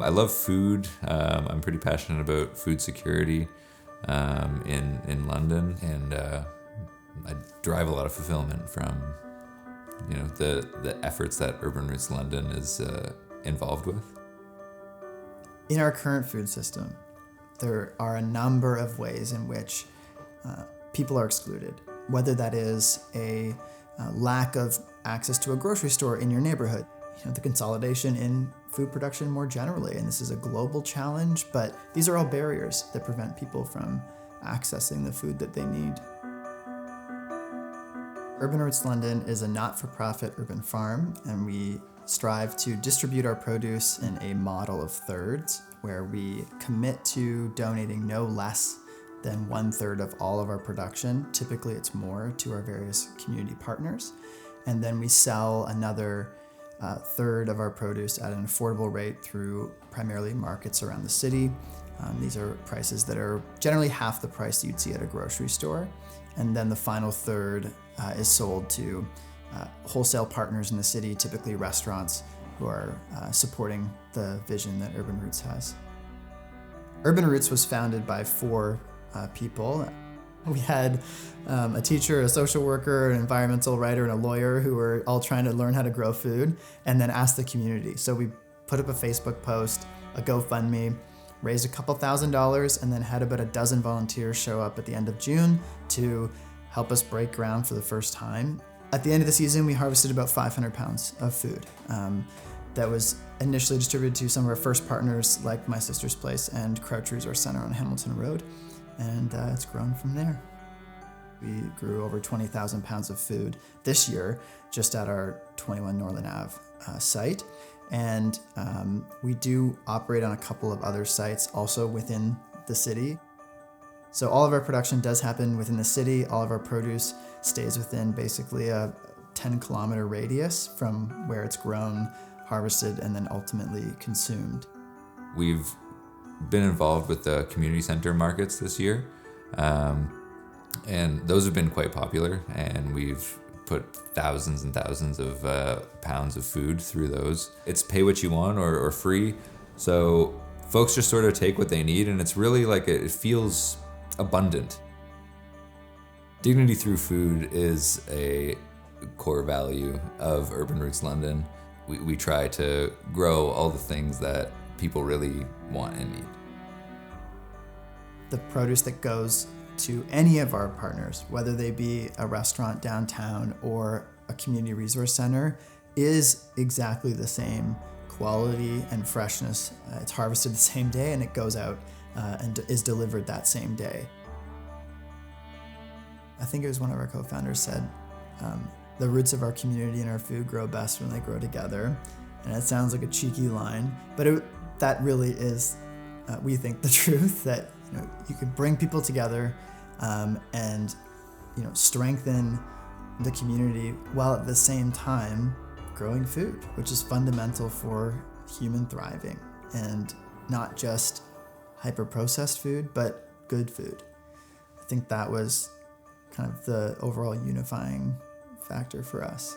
I love food. I'm pretty passionate about food security in London, and I derive a lot of fulfillment from the efforts that Urban Roots London is involved with. In our current food system, there are a number of ways in which people are excluded, whether that is a lack of access to a grocery store in your neighborhood, the consolidation in food production more generally, and this is a global challenge, but these are all barriers that prevent people from accessing the food that they need. Urban Roots London is a not-for-profit urban farm, and we strive to distribute our produce in a model of thirds, where we commit to donating no less than 1/3 of all of our production. Typically it's more, to our various community partners. And then we sell another third of our produce at an affordable rate through primarily markets around the city. These are prices that are generally half the price you'd see at a grocery store. And then the final third is sold to wholesale partners in the city, typically restaurants who are supporting the vision that Urban Roots has. Urban Roots was founded by 4 people. We had a teacher, a social worker, an environmental writer, and a lawyer who were all trying to learn how to grow food, and then asked the community. So we put up a Facebook post, a GoFundMe, raised a couple $1,000s, and then had about a dozen volunteers show up at the end of June to help us break ground for the first time. At the end of the season, we harvested about 500 pounds of food that was initially distributed to some of our first partners, like My Sister's Place and Crouch Resort Center on Hamilton Road, and it's grown from there. We grew over 20,000 pounds of food this year just at our 21 Northern Ave site, and we do operate on a couple of other sites also within the city. So all of our production does happen within the city. All of our produce stays within basically a 10-kilometer radius from where it's grown, harvested, and then ultimately consumed. We've been involved with the community center markets this year, and those have been quite popular, and we've put thousands and thousands of pounds of food through those. It's pay what you want or free, so folks just sort of take what they need, and it's really like it feels abundant. Dignity through food is a core value of Urban Roots London. We try to grow all the things that people really want and need. The produce that goes to any of our partners, whether they be a restaurant downtown or a community resource center, is exactly the same quality and freshness. It's harvested the same day and it goes out and is delivered that same day. I think it was one of our co-founders said, the roots of our community and our food grow best when they grow together. And it sounds like a cheeky line, but that really is, we think, the truth, that you can bring people together and strengthen the community while at the same time growing food, which is fundamental for human thriving, and not just hyper-processed food, but good food. I think that was kind of the overall unifying factor for us.